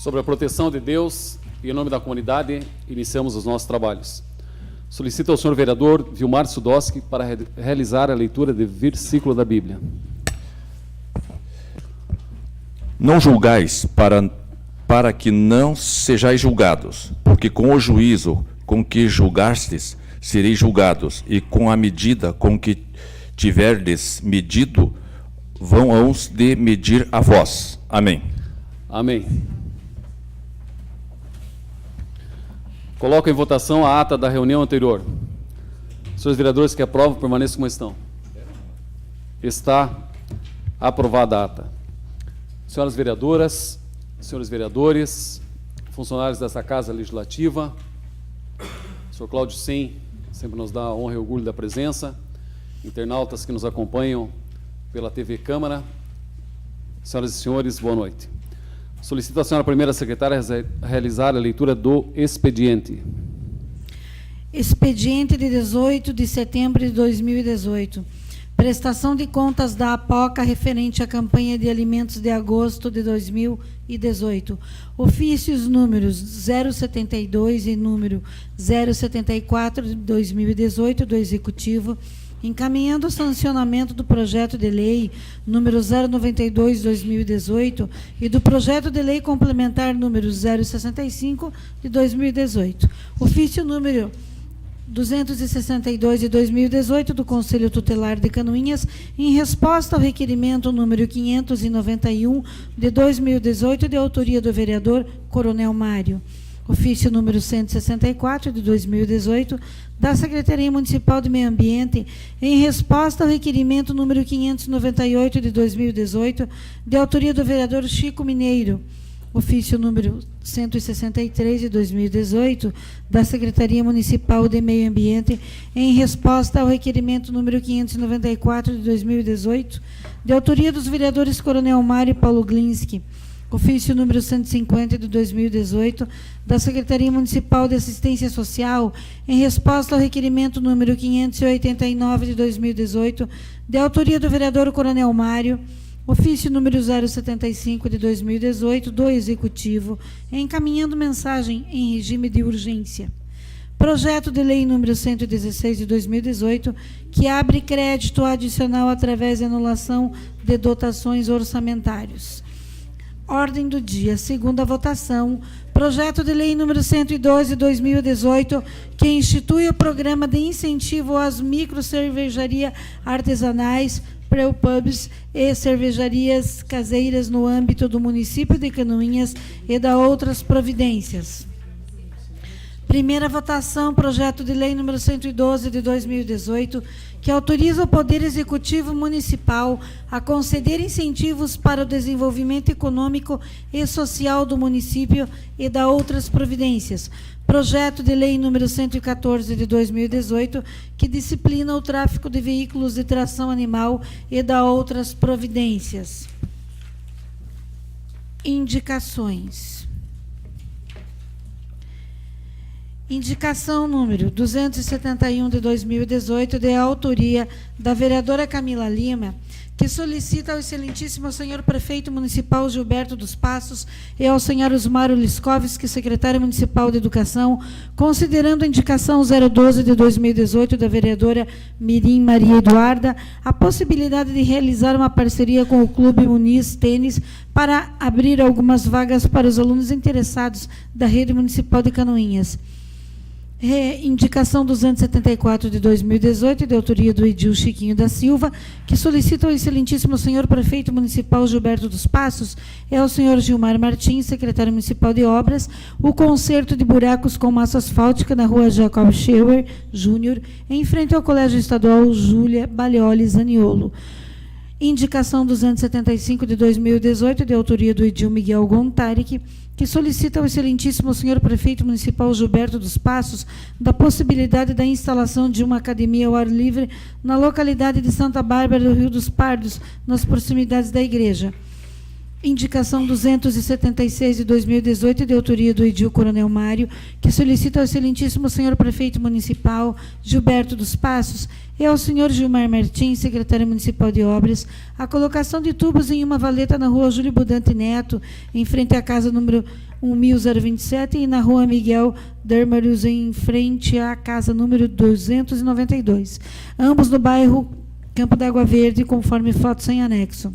Sobre a proteção de Deus e em nome da comunidade, iniciamos os nossos trabalhos. Solicito ao senhor vereador Vilmar Sudoski para realizar a leitura de versículo da Bíblia. Não julgais para que não sejais julgados, porque com o juízo com que julgastes, sereis julgados, e com a medida com que tiverdes medido, vão hão-os de medir a vós. Amém. Amém. Coloco em votação a ata da reunião anterior. Senhores vereadores que aprovam, permaneçam como estão. Está aprovada a ata. Senhoras vereadoras, senhores vereadores, funcionários dessa Casa Legislativa, senhor Cláudio Sim, sempre nos dá a honra e orgulho da presença, internautas que nos acompanham pela TV Câmara, senhoras e senhores, boa noite. Solicito à senhora primeira secretária realizar a leitura do expediente. Expediente de 18 de setembro de 2018. Prestação de contas da APOCA referente à campanha de alimentos de agosto de 2018. Ofícios números 072 e número 074 de 2018 do Executivo, encaminhando o sancionamento do projeto de lei número 092 de 2018 e do projeto de lei complementar número 065 de 2018. Ofício número 262 de 2018 do Conselho Tutelar de Canoinhas, em resposta ao requerimento número 591 de 2018, de autoria do vereador Coronel Mário. Ofício número 164 de 2018 da Secretaria Municipal de Meio Ambiente, em resposta ao requerimento número 598 de 2018, de autoria do vereador Chico Mineiro. Ofício número 163 de 2018, da Secretaria Municipal de Meio Ambiente, em resposta ao requerimento número 594 de 2018, de autoria dos vereadores Coronel Mário e Paulo Glinski. Ofício número 150 de 2018, da Secretaria Municipal de Assistência Social, em resposta ao requerimento número 589 de 2018, de autoria do vereador Coronel Mário. Ofício número 075 de 2018 do Executivo, encaminhando mensagem em regime de urgência. Projeto de lei número 116 de 2018, que abre crédito adicional através de anulação de dotações orçamentárias. Ordem do dia, segunda votação, projeto de lei número 112 de 2018, que institui o programa de incentivo às microcervejarias artesanais, pubs e cervejarias caseiras no âmbito do município de Canoinhas e da outras providências. Primeira votação, projeto de lei número 112 de 2018, que autoriza o Poder Executivo Municipal a conceder incentivos para o desenvolvimento econômico e social do município e da outras providências. Projeto de lei número 114 de 2018, que disciplina o tráfico de veículos de tração animal e da outras providências. Indicações. Indicação número 271 de 2018, de autoria da vereadora Camila Lima, que solicita ao excelentíssimo senhor prefeito municipal Gilberto dos Passos e ao senhor Osmário Liskovski, secretário municipal de Educação, considerando a indicação 012 de 2018 da vereadora Mirim Maria Eduarda, a possibilidade de realizar uma parceria com o Clube Muniz Tênis para abrir algumas vagas para os alunos interessados da rede municipal de Canoinhas. Indicação 274 de 2018, de autoria do Edil Chiquinho da Silva, que solicita ao excelentíssimo senhor prefeito municipal Gilberto dos Passos e ao senhor Gilmar Martins, secretário municipal de obras, o conserto de buracos com massa asfáltica na rua Jacob Scheuer Júnior, em frente ao Colégio Estadual Júlia Balioli Zaniolo. Indicação 275 de 2018, de autoria do Edil Miguel Gontaric, que solicita ao excelentíssimo senhor prefeito municipal Gilberto dos Passos da possibilidade da instalação de uma academia ao ar livre na localidade de Santa Bárbara do Rio dos Pardos, nas proximidades da igreja. Indicação 276 de 2018, de autoria do Edil Coronel Mário, que solicita ao excelentíssimo senhor prefeito municipal Gilberto dos Passos e ao senhor Gilmar Martins, secretário municipal de obras, a colocação de tubos em uma valeta na rua Júlio Budante Neto, em frente à casa número 1027, e na rua Miguel Dermarius, em frente à casa número 292. Ambos no bairro Campo da Água Verde, conforme foto sem anexo.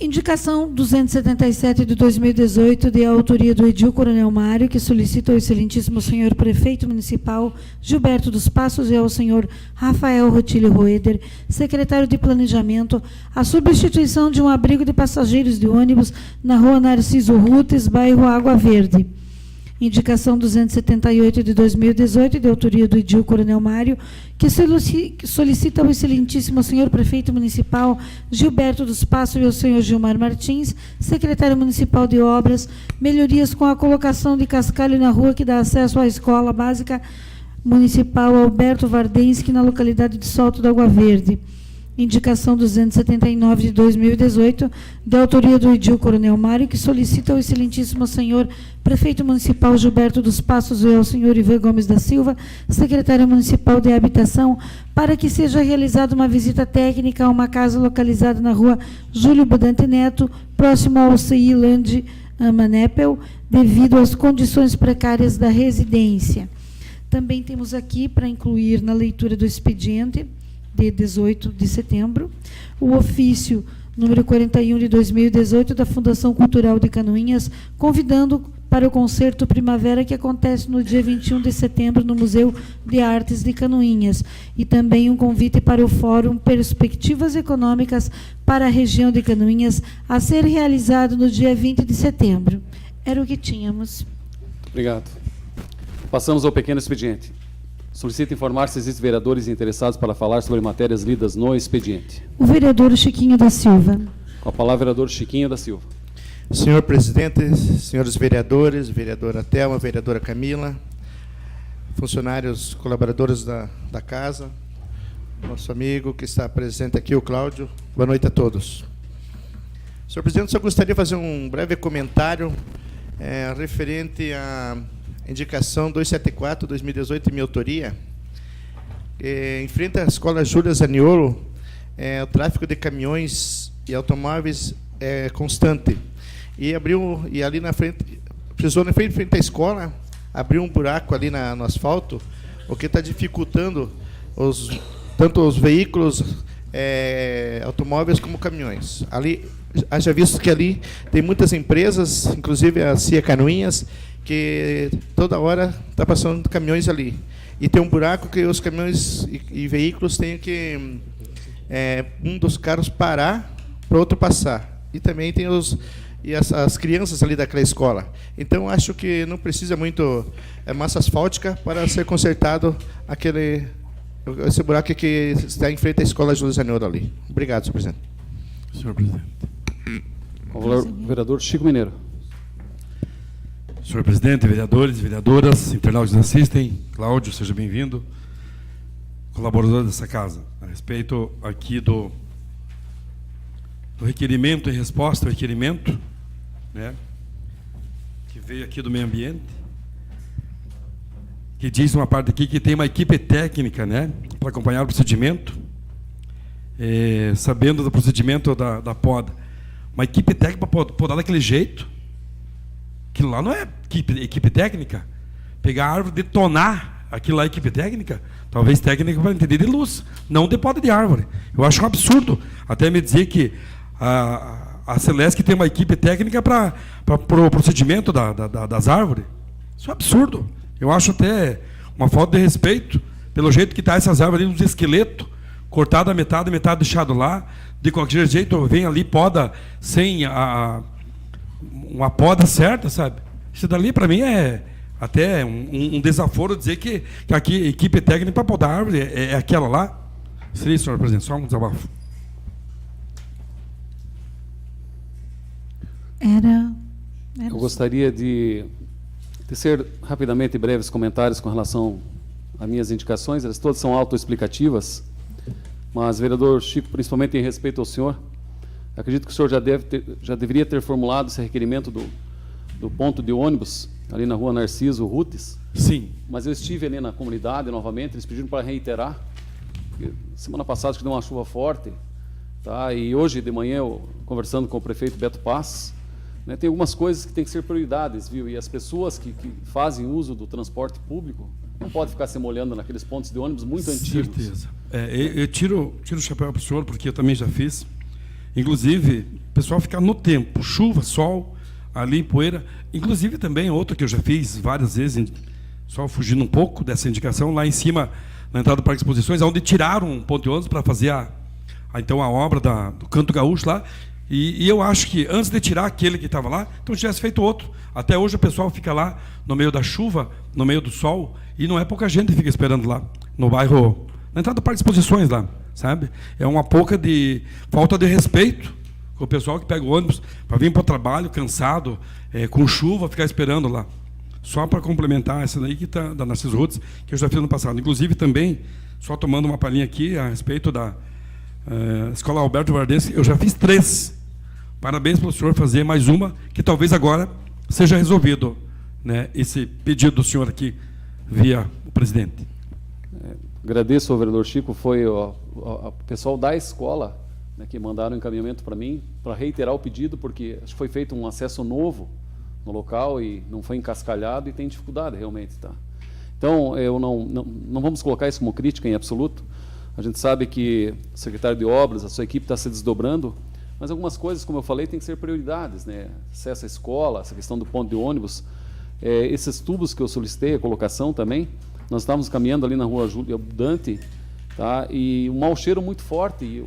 Indicação 277 de 2018, de autoria do Edil Coronel Mário, que solicita ao excelentíssimo senhor prefeito municipal Gilberto dos Passos e ao senhor Rafael Rotílio Roeder, secretário de Planejamento, a substituição de um abrigo de passageiros de ônibus na rua Narciso Rutes, bairro Água Verde. Indicação 278 de 2018, de autoria do Edil Coronel Mário, que solicita ao excelentíssimo senhor prefeito municipal Gilberto dos Passos e ao senhor Gilmar Martins, secretário municipal de obras, melhorias com a colocação de cascalho na rua que dá acesso à escola básica municipal Alberto Vardenski, na localidade de Salto da Água Verde. Indicação 279 de 2018, de autoria do Edil Coronel Mário, que solicita ao excelentíssimo senhor prefeito municipal Gilberto dos Passos e ao senhor Ivan Gomes da Silva, secretário municipal de habitação, para que seja realizada uma visita técnica a uma casa localizada na rua Júlio Budante Neto, próximo ao CI Land Manepel, devido às condições precárias da residência. Também temos aqui, para incluir na leitura do expediente, de 18 de setembro, o ofício número 41 de 2018 da Fundação Cultural de Canoinhas, convidando para o concerto Primavera, que acontece no dia 21 de setembro no Museu de Artes de Canoinhas, e também um convite para o Fórum Perspectivas Econômicas para a região de Canoinhas, a ser realizado no dia 20 de setembro. Era o que tínhamos. Obrigado. Passamos ao pequeno expediente. Solicito informar se existem vereadores interessados para falar sobre matérias lidas no expediente. O vereador Chiquinho da Silva. Com a palavra, vereador Chiquinho da Silva. Senhor presidente, senhores vereadores, vereadora Thelma, vereadora Camila, funcionários, colaboradores da casa, nosso amigo que está presente aqui, o Cláudio, boa noite a todos. Senhor presidente, só gostaria de fazer um breve comentário referente à indicação 274, 2018, minha autoria. Em frente à escola Júlia Zaniolo, o tráfego de caminhões e automóveis é constante. E ali na frente, precisou na frente à escola, abriu um buraco ali no asfalto, o que está dificultando tanto os veículos automóveis como caminhões. Ali, haja visto que ali tem muitas empresas, inclusive a CIA Canoinhas, que toda hora está passando caminhões ali. E tem um buraco que os caminhões e veículos têm que um dos carros parar para o outro passar. E também tem as crianças ali daquela escola. Então, acho que não precisa muito massa asfáltica para ser consertado esse buraco que está em frente à escola Júlio Zaniolo ali. Obrigado, senhor presidente. Senhor presidente. O vereador Chico Mineiro. Senhor presidente, vereadores, vereadoras, internautas que nos assistem, Cláudio, seja bem-vindo, colaborador dessa casa. A respeito aqui do requerimento e resposta ao requerimento, né, que veio aqui do meio ambiente, que diz uma parte aqui que tem uma equipe técnica, né, para acompanhar o procedimento, sabendo do procedimento da poda. Uma equipe técnica para podar daquele jeito. Aquilo lá não é equipe técnica. Pegar a árvore, detonar aquilo lá é equipe técnica. Talvez técnica para entender de luz, não de poda de árvore. Eu acho um absurdo até me dizer que a Celesc tem uma equipe técnica para o procedimento das árvores. Isso é absurdo. Eu acho até uma falta de respeito pelo jeito que está essas árvores ali, uns esqueletos, cortado a metade deixado lá. De qualquer jeito, vem ali, poda sem uma poda certa, sabe? Isso dali, para mim, é até um desaforo dizer que aqui a equipe técnica para podar a árvore é aquela lá. Seria isso, senhor presidente, só um desabafo. Eu gostaria de tecer rapidamente breves comentários com relação às minhas indicações. Elas todas são autoexplicativas, mas, vereador Chico, principalmente em respeito ao senhor, acredito que o senhor já deveria ter formulado esse requerimento do ponto de ônibus, ali na rua Narciso Rutes. Sim. Mas eu estive ali na comunidade novamente, eles pediram para reiterar. Semana passada que deu uma chuva forte, tá? E hoje de manhã, eu, conversando com o prefeito Beto Paz, né, tem algumas coisas que têm que ser prioridades, viu? E as pessoas que fazem uso do transporte público não podem ficar se molhando naqueles pontos de ônibus muito antigos. Certeza. Eu tiro o chapéu para o senhor, porque eu também já fiz. Inclusive, o pessoal ficar no tempo, chuva, sol, ali, poeira. Inclusive, também, outra que eu já fiz várias vezes, só fugindo um pouco dessa indicação, lá em cima, na entrada do Parque de Exposições, onde tiraram um ponto de ônibus para fazer então a obra do Canto Gaúcho lá. E eu acho que, antes de tirar aquele que estava lá, então tivesse feito outro. Até hoje o pessoal fica lá, no meio da chuva, no meio do sol, e não é pouca gente que fica esperando lá, no bairro, na entrada do Parque de Exposições lá, sabe? É uma pouca de falta de respeito com o pessoal que pega o ônibus para vir para o trabalho, cansado, com chuva, ficar esperando lá. Só para complementar essa daí que está da Narciso Rhodes, que eu já fiz no passado. Inclusive também, só tomando uma palhinha aqui a respeito da Escola Alberto Vardense, eu já fiz 3. Parabéns pelo senhor fazer mais uma, que talvez agora seja resolvido, né, esse pedido do senhor aqui, via o presidente. Agradeço ao vereador Chico, foi o pessoal da escola, né, que mandaram um encaminhamento para mim, para reiterar o pedido, porque acho que foi feito um acesso novo no local e não foi encascalhado e tem dificuldade realmente. Tá? Então, não vamos colocar isso como crítica em absoluto. A gente sabe que o secretário de Obras, a sua equipe está se desdobrando, mas algumas coisas, como eu falei, tem que ser prioridades, né? Acesso à escola, essa questão do ponto de ônibus, esses tubos que eu solicitei, a colocação também, nós estávamos caminhando ali na rua Júlia Dante, tá? E um mau cheiro muito forte, e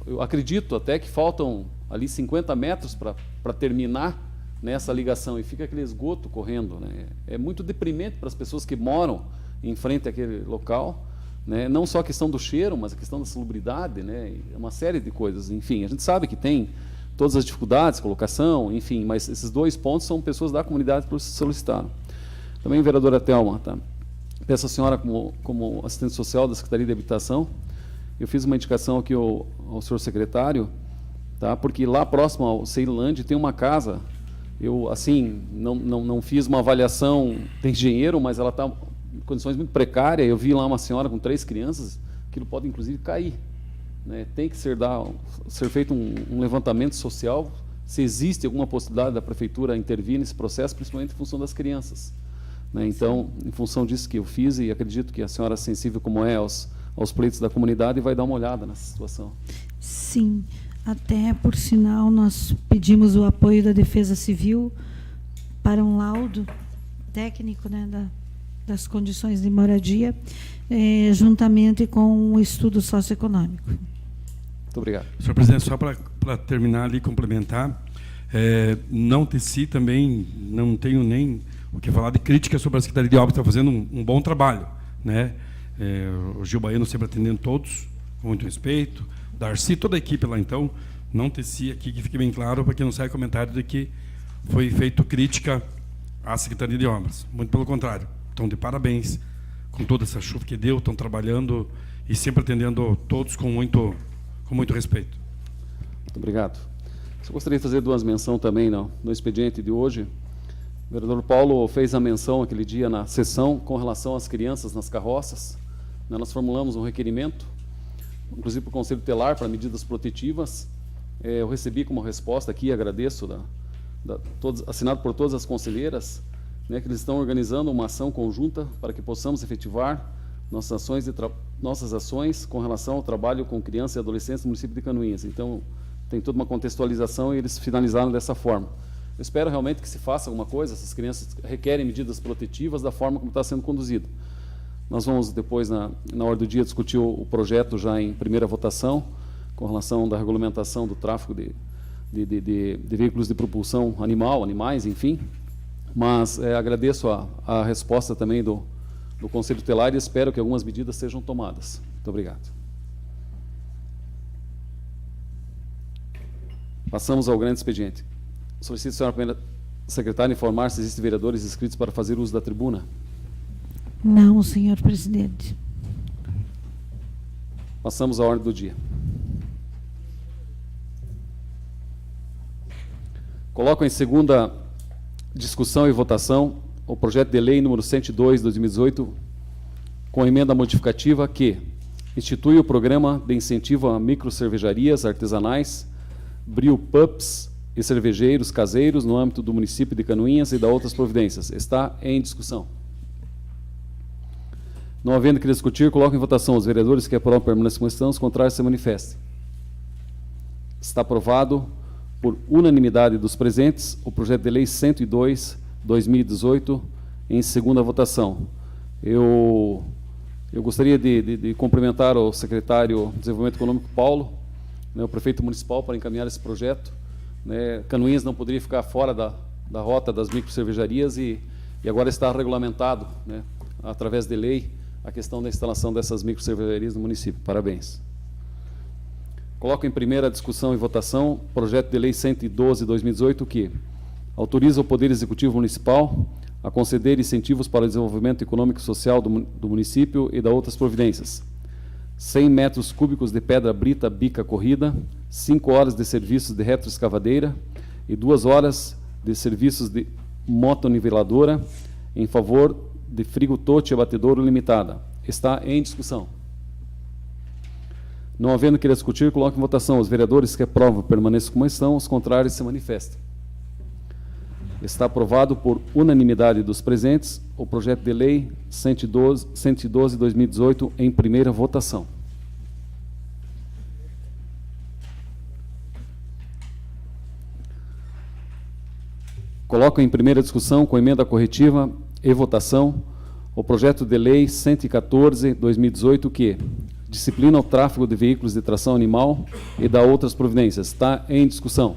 eu acredito até que faltam ali 50 metros para terminar nessa ligação, e fica aquele esgoto correndo, né? É muito deprimente para as pessoas que moram em frente àquele local, né? Não só a questão do cheiro, mas a questão da salubridade, né? Uma série de coisas. Enfim, a gente sabe que tem todas as dificuldades, colocação, enfim, mas esses 2 pontos são pessoas da comunidade que solicitaram. Também, vereadora Thelma, tá? Peço à senhora, como assistente social da Secretaria de Habitação, eu fiz uma indicação aqui ao senhor secretário, tá? Porque lá próximo ao Ceilândia tem uma casa, eu, assim, não fiz uma avaliação de engenheiro, mas ela está em condições muito precárias. Eu vi lá uma senhora com 3 crianças, aquilo pode inclusive cair, né? Tem que ser feito um levantamento social, se existe alguma possibilidade da prefeitura intervir nesse processo, principalmente em função das crianças, né? Então, em função disso que eu fiz, e acredito que a senhora, sensível como é aos pleitos da comunidade, vai dar uma olhada nessa situação. Sim, até por sinal nós pedimos o apoio da Defesa Civil para um laudo técnico, né, das condições de moradia, juntamente com o estudo socioeconômico. Muito obrigado. Senhor presidente, só para terminar ali, complementar, não teci também, não tenho nem o que falar de crítica sobre a Secretaria de Obras, está fazendo um bom trabalho, né? O Gil Baiano sempre atendendo todos, com muito respeito, Darcy, toda a equipe lá, então, não teci aqui, que fique bem claro, para que não saia comentário de que foi feito crítica à Secretaria de Obras. Muito pelo contrário. Estão de parabéns com toda essa chuva que deu, estão trabalhando e sempre atendendo todos com muito respeito. Muito obrigado. Eu gostaria de fazer 2 menções também no expediente de hoje. O vereador Paulo fez a menção aquele dia na sessão com relação às crianças nas carroças. Nós formulamos um requerimento, inclusive para o Conselho Tutelar, para medidas protetivas. Eu recebi como resposta aqui, agradeço, assinado por todas as conselheiras, né, que eles estão organizando uma ação conjunta para que possamos efetivar nossas ações com relação ao trabalho com crianças e adolescentes no município de Canoinhas. Então, tem toda uma contextualização e eles finalizaram dessa forma. Eu espero realmente que se faça alguma coisa, essas crianças requerem medidas protetivas da forma como está sendo conduzido. Nós vamos depois, na hora do dia, discutir o projeto já em primeira votação, com relação da regulamentação do tráfego de veículos de propulsão animais, enfim. Mas agradeço a resposta também do Conselho Tutelar e espero que algumas medidas sejam tomadas. Muito obrigado. Passamos ao grande expediente. Solicito, senhora primeira secretária, informar se existem vereadores inscritos para fazer uso da tribuna. Não, senhor presidente. Passamos à ordem do dia. Coloco em segunda discussão e votação o projeto de lei número 102, de 2018, com emenda modificativa que institui o programa de incentivo a microcervejarias artesanais, Bril Pubs e cervejeiros caseiros no âmbito do município de Canoinhas e da outras providências. Está em discussão. Não havendo que discutir, coloco em votação. Os vereadores que aprovam permanecem como estão, os contrários se manifestem. Está aprovado por unanimidade dos presentes o projeto de lei 102/2018 em segunda votação. Eu gostaria de cumprimentar o secretário de Desenvolvimento Econômico, Paulo, né, o prefeito municipal, para encaminhar esse projeto. Né, Canoinhas não poderia ficar fora da rota das microcervejarias e agora está regulamentado, né, através de lei, a questão da instalação dessas microcervejarias no município. Parabéns. Coloco em primeira discussão e votação projeto de lei 112/2018, que autoriza o Poder Executivo Municipal a conceder incentivos para o desenvolvimento econômico e social do município e da outras providências. 100 metros cúbicos de pedra brita bica corrida, 5 horas de serviços de retroescavadeira e 2 horas de serviços de motoniveladora em favor de Frigotote Abatedouro Limitada. Está em discussão. Não havendo que discutir, coloco em votação. Os vereadores que aprovam permaneçam como estão, os contrários se manifestem. Está aprovado por unanimidade dos presentes o projeto de lei 112/2018 em primeira votação. Coloco em primeira discussão, com emenda corretiva e votação, o projeto de lei 114/2018, que disciplina o tráfego de veículos de tração animal e da outras providências. Está em discussão.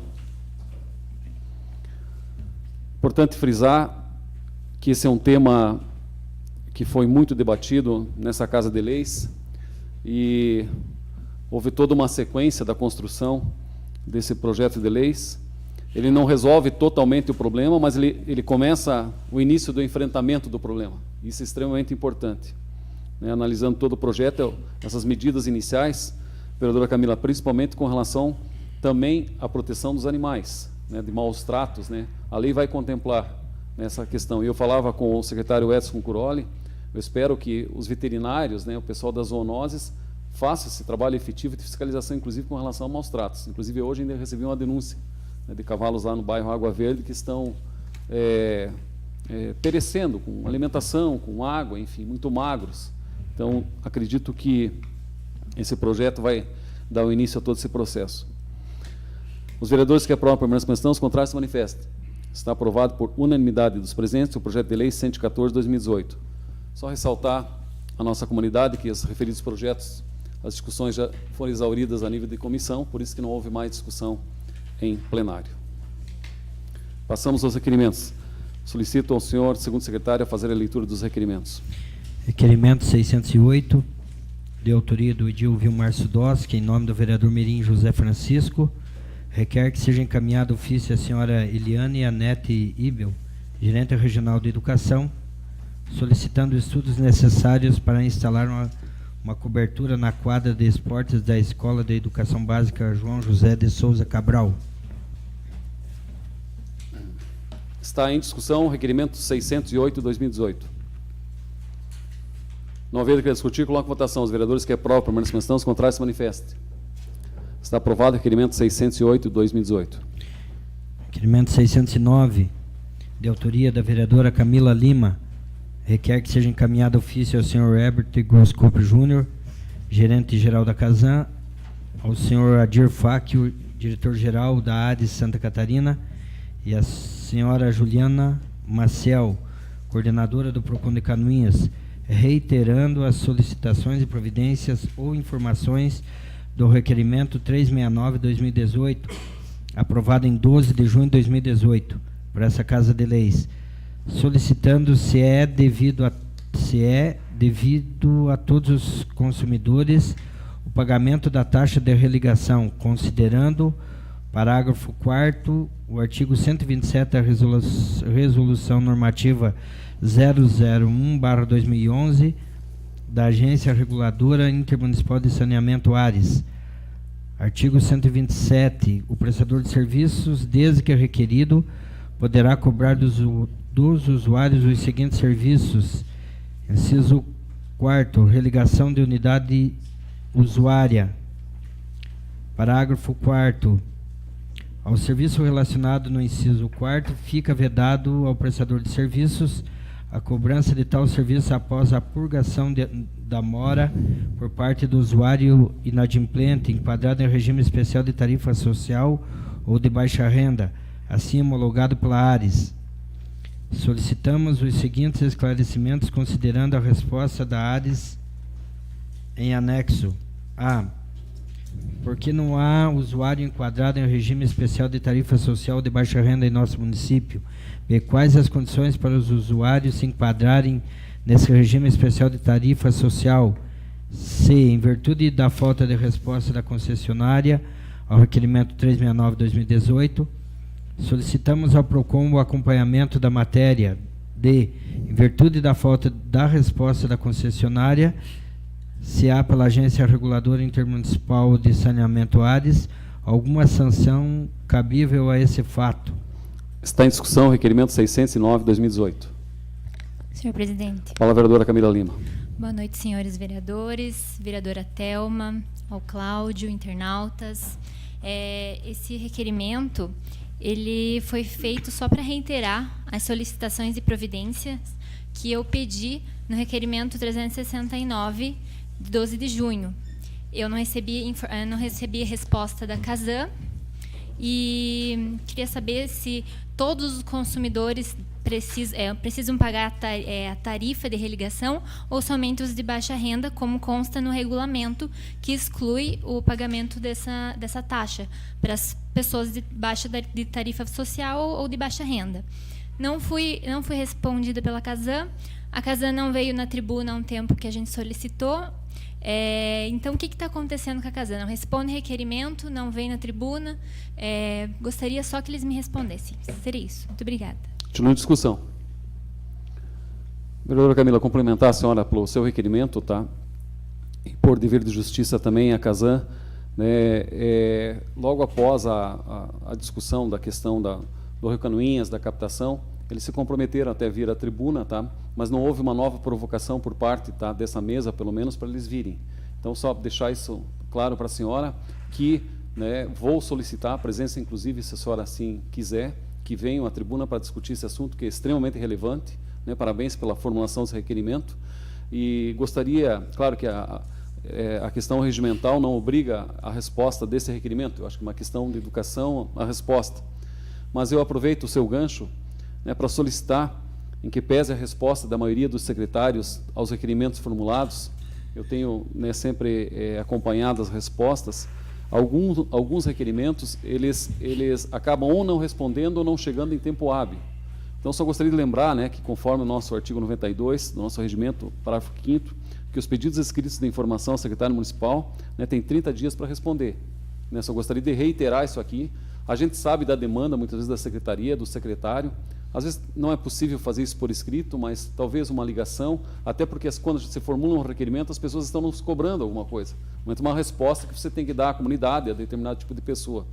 Importante frisar que esse é um tema que foi muito debatido nessa Casa de Leis e houve toda uma sequência da construção desse projeto de leis. Ele não resolve totalmente o problema, mas ele começa o início do enfrentamento do problema. Isso é extremamente importante. Né, analisando todo o projeto, essas medidas iniciais, vereadora Camila, principalmente com relação também à proteção dos animais, né, de maus tratos, né, a lei vai contemplar essa questão. E eu falava com o secretário Edson Curoli, eu espero que os veterinários, né, o pessoal das zoonoses, façam esse trabalho efetivo de fiscalização, inclusive com relação a maus tratos. Inclusive, hoje ainda recebi uma denúncia, né, de cavalos lá no bairro Água Verde que estão perecendo com alimentação, com água, enfim, muito magros. Então, acredito que esse projeto vai dar o início a todo esse processo. Os vereadores que aprovam a permanência como estão, os contrários se manifestem. Está aprovado por unanimidade dos presentes o projeto de lei 114/2018. Só ressaltar à nossa comunidade que os referidos projetos, as discussões já foram exauridas a nível de comissão, por isso que não houve mais discussão em plenário. Passamos aos requerimentos. Solicito ao senhor, segundo secretário, a fazer a leitura dos requerimentos. Requerimento 608, de autoria do edil Vilmar Sudowski, em nome do vereador Mirim José Francisco, requer que seja encaminhado ofício à senhora Eliane Anete Ibel, gerente regional de educação, solicitando estudos necessários para instalar uma cobertura na quadra de esportes da Escola de Educação Básica João José de Souza Cabral. Está em discussão o requerimento 608/2018. Não havendo que discutir, coloco em votação. Os vereadores que aprovam a permanência como estão, os contrários se manifestem. Está aprovado o requerimento 608/2018. Requerimento 609, de autoria da vereadora Camila Lima, requer que seja encaminhado ofício ao senhor Herbert Groscope Júnior, gerente-geral da Casan, ao senhor Adir Fáquio, diretor-geral da ADES Santa Catarina, e a senhora Juliana Maciel, coordenadora do PROCON de Canoinhas, reiterando as solicitações e providências ou informações do requerimento 369/2018, aprovado em 12 de junho de 2018, por essa Casa de Leis, solicitando se é devido a todos os consumidores o pagamento da taxa de religação, considerando parágrafo 4º, o artigo 127 da Resolução Normativa 001/2011 da Agência Reguladora Intermunicipal de Saneamento ARES. Artigo 127. O prestador de serviços, desde que requerido, poderá cobrar dos usuários os seguintes serviços. Inciso 4º. Religação de unidade usuária. Parágrafo 4º. Ao serviço relacionado no inciso 4º, fica vedado ao prestador de serviços a cobrança de tal serviço após a purgação da mora por parte do usuário inadimplente, enquadrado em regime especial de tarifa social ou de baixa renda, assim homologado pela ARES. Solicitamos os seguintes esclarecimentos, considerando a resposta da ARES em anexo. A. Porque não há usuário enquadrado em regime especial de tarifa social de baixa renda em nosso município? B. Quais as condições para os usuários se enquadrarem nesse regime especial de tarifa social? C. Em virtude da falta de resposta da concessionária ao requerimento 369/2018, solicitamos ao PROCON o acompanhamento da matéria. D. Em virtude da falta da resposta da concessionária, se há pela Agência Reguladora Intermunicipal de Saneamento ARES alguma sanção cabível a esse fato. Está em discussão o requerimento 609/2018. Senhor presidente. Fala, vereadora Camila Lima. Boa noite, senhores vereadores, vereadora Thelma, ao Cláudio, internautas. Esse requerimento, ele foi feito só para reiterar as solicitações e providências que eu pedi no requerimento 369, de 12 de junho. Eu não recebi resposta da Casan e queria saber se todos os consumidores precisam pagar a tarifa de religação ou somente os de baixa renda, como consta no regulamento, que exclui o pagamento dessa taxa para as pessoas de tarifa social ou de baixa renda. Não fui respondida pela Casan. A Casan não veio na tribuna há um tempo que a gente solicitou. Então, o que está acontecendo com a Casan? Não responde requerimento, não vem na tribuna. Gostaria só que eles me respondessem. Seria isso. Muito obrigada. Continua em discussão. Vereadora Camila, complementar a senhora pelo seu requerimento, tá? E por dever de justiça também a Casan, né, logo após a discussão da questão do Rio Canoinhas, da captação, eles se comprometeram até vir à tribuna, tá? Mas não houve uma nova provocação por parte, tá, dessa mesa, pelo menos, para eles virem. Então, só deixar isso claro para a senhora, que, né, vou solicitar a presença, inclusive, se a senhora assim quiser, que venham à tribuna para discutir esse assunto, que é extremamente relevante, né? Parabéns pela formulação desse requerimento. E gostaria, claro que a questão regimental não obriga a resposta desse requerimento, eu acho que é uma questão de educação a resposta. Mas eu aproveito o seu gancho, né, para solicitar, em que pese a resposta da maioria dos secretários aos requerimentos formulados, eu tenho, né, sempre acompanhado as respostas. Alguns requerimentos, eles acabam ou não respondendo ou não chegando em tempo hábil. Então, só gostaria de lembrar, né, que conforme o nosso artigo 92 do nosso regimento, parágrafo 5º, que os pedidos escritos de informação ao secretário municipal, né, tem 30 dias para responder. Né, só gostaria de reiterar isso aqui. A gente sabe da demanda, muitas vezes, da secretaria, do secretário. Às vezes não é possível fazer isso por escrito, mas talvez uma ligação, até porque quando se formula um requerimento, as pessoas estão nos cobrando alguma coisa. Uma resposta que você tem que dar à comunidade, a determinado tipo de pessoa.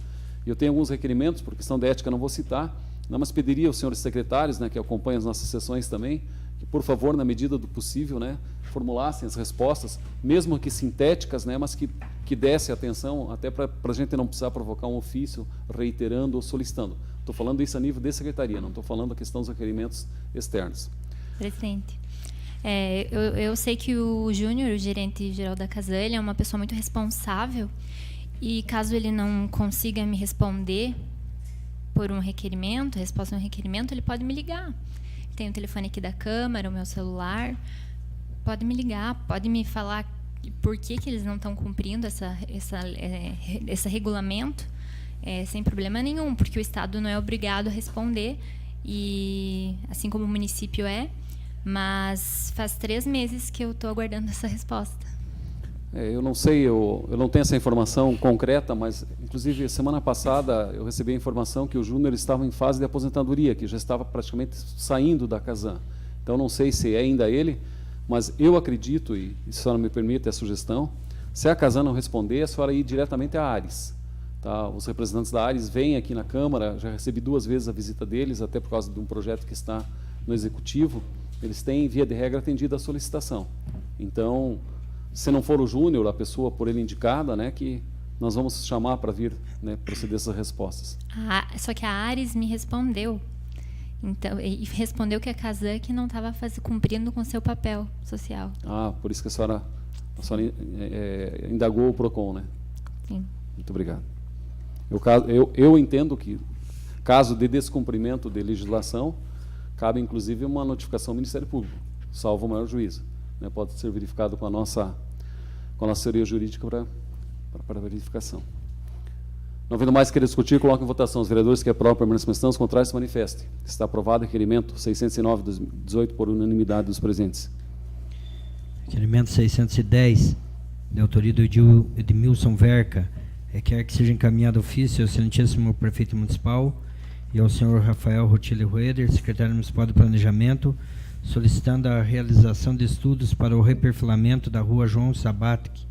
E eu tenho alguns requerimentos, por questão de ética não vou citar, mas pediria aos senhores secretários, né, que acompanham as nossas sessões também, que, por favor, na medida do possível, né, formulassem as respostas, mesmo que sintéticas, né, mas que desse atenção, até para a gente não precisar provocar um ofício reiterando ou solicitando. Estou falando isso a nível de secretaria, não estou falando da questão dos requerimentos externos. Presidente, eu sei que o Júnior, o gerente-geral da Casan, ele é uma pessoa muito responsável e, caso ele não consiga me responder por um requerimento, resposta a um requerimento, ele pode me ligar. Tem o telefone aqui da Câmara, o meu celular. Pode me ligar, pode me falar por que eles não estão cumprindo esse regulamento, sem problema nenhum, porque o Estado não é obrigado a responder, e assim como o município mas faz 3 meses que eu estou aguardando essa resposta. Eu não sei, eu não tenho essa informação concreta, mas, inclusive, semana passada eu recebi a informação que o Júnior estava em fase de aposentadoria, que já estava praticamente saindo da Casan. Então, não sei se é ainda ele, mas eu acredito, e se a senhora me permite a sugestão, se a Casan não responder, a senhora ir diretamente à ARES. Tá? Os representantes da ARES vêm aqui na Câmara, já recebi 2 vezes a visita deles, até por causa de um projeto que está no Executivo, eles têm, via de regra, atendido a solicitação. Então, se não for o Júnior, a pessoa por ele indicada, né, que nós vamos chamar para vir, né, proceder essas respostas. Só que a Ares me respondeu. Então, e respondeu que a CASAC não estava cumprindo com seu papel social. Por isso que a senhora indagou o PROCON, né? Sim. Muito obrigado. Eu entendo que, caso de descumprimento de legislação, cabe inclusive uma notificação ao Ministério Público, salvo o maior juízo, né? Pode ser verificado com a nossa assessoria jurídica para verificação. Não havendo mais querer discutir, coloco em votação. Os vereadores que aprovam a permanência na questão, os contrários se manifestem. Está aprovado o requerimento 609/2018 por unanimidade dos presentes. Requerimento 610, de autoria do Edmilson Verca, requer que seja encaminhado ofício ao excelentíssimo prefeito municipal e ao senhor Rafael Rotilli Rueder, secretário municipal de Planejamento, solicitando a realização de estudos para o reperfilamento da rua João Sabatic,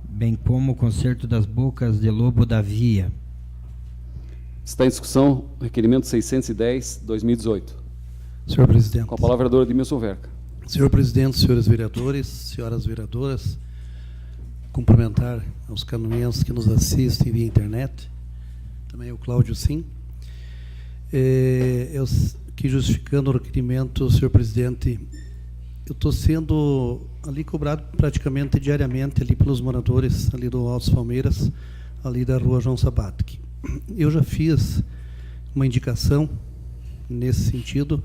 bem como o conserto das bocas de lobo da via. Está em discussão o requerimento 610/2018. Senhor presidente. Com a palavra, vereador Edmilson Verca. Senhor presidente, senhores vereadores, senhoras vereadoras, cumprimentar aos canoenses que nos assistem via internet, também o Cláudio Sim. Eu, que justificando o requerimento, senhor presidente, eu estou sendo ali cobrado praticamente diariamente ali pelos moradores ali do Altos Palmeiras, ali da rua João Sabatic. Eu já fiz uma indicação nesse sentido.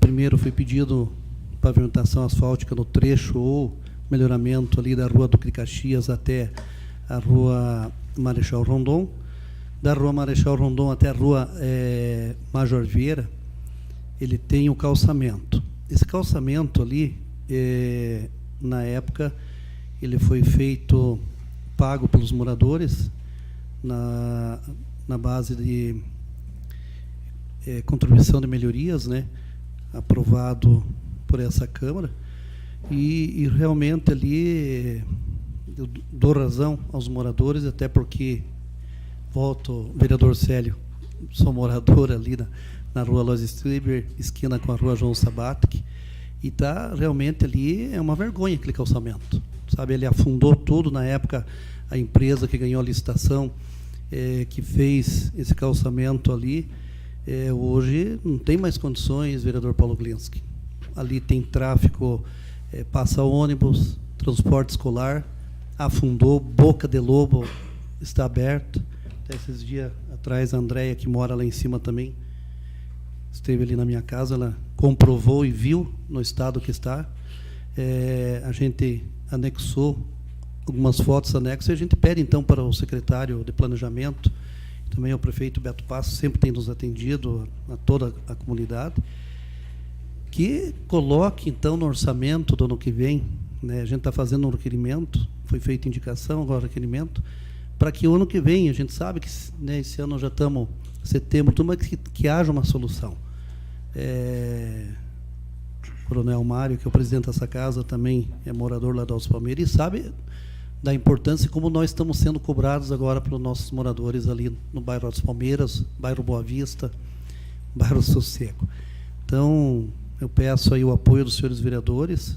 Primeiro foi pedido pavimentação asfáltica no trecho ou melhoramento ali da rua Duque de Caxias até a rua Marechal Rondon, da rua Marechal Rondon até a rua Major Vieira, ele tem o calçamento. Esse calçamento ali, na época, ele foi feito, pago pelos moradores, na base de contribuição de melhorias, né, aprovado por essa Câmara, e realmente ali eu dou razão aos moradores, até porque, volto, vereador Célio, sou morador ali na rua Lois Stieber, esquina com a rua João Sabatic, e está realmente ali, é uma vergonha aquele calçamento, sabe? Ele afundou tudo. Na época, a empresa que ganhou a licitação, que fez esse calçamento ali, hoje não tem mais condições, vereador Paulo Glinski. Ali tem tráfego, passa ônibus, transporte escolar, afundou, boca de lobo está aberta. Até esses dias atrás, a Andréia, que mora lá em cima também, esteve ali na minha casa, ela comprovou e viu no estado que está. A gente anexou algumas fotos anexas e a gente pede, então, para o secretário de Planejamento, também o prefeito Beto Passo, sempre tem nos atendido, a toda a comunidade, que coloque, então, no orçamento do ano que vem, né, a gente está fazendo um requerimento, foi feita indicação, agora requerimento, para que o ano que vem, a gente sabe que, né, esse ano já estamos em setembro, mas que haja uma solução. Coronel Mário, que é o presidente dessa casa, também é morador lá do Altos Palmeiras, e sabe da importância como nós estamos sendo cobrados agora pelos nossos moradores ali no bairro Altos Palmeiras, bairro Boa Vista, bairro Sossego. Então, eu peço aí o apoio dos senhores vereadores,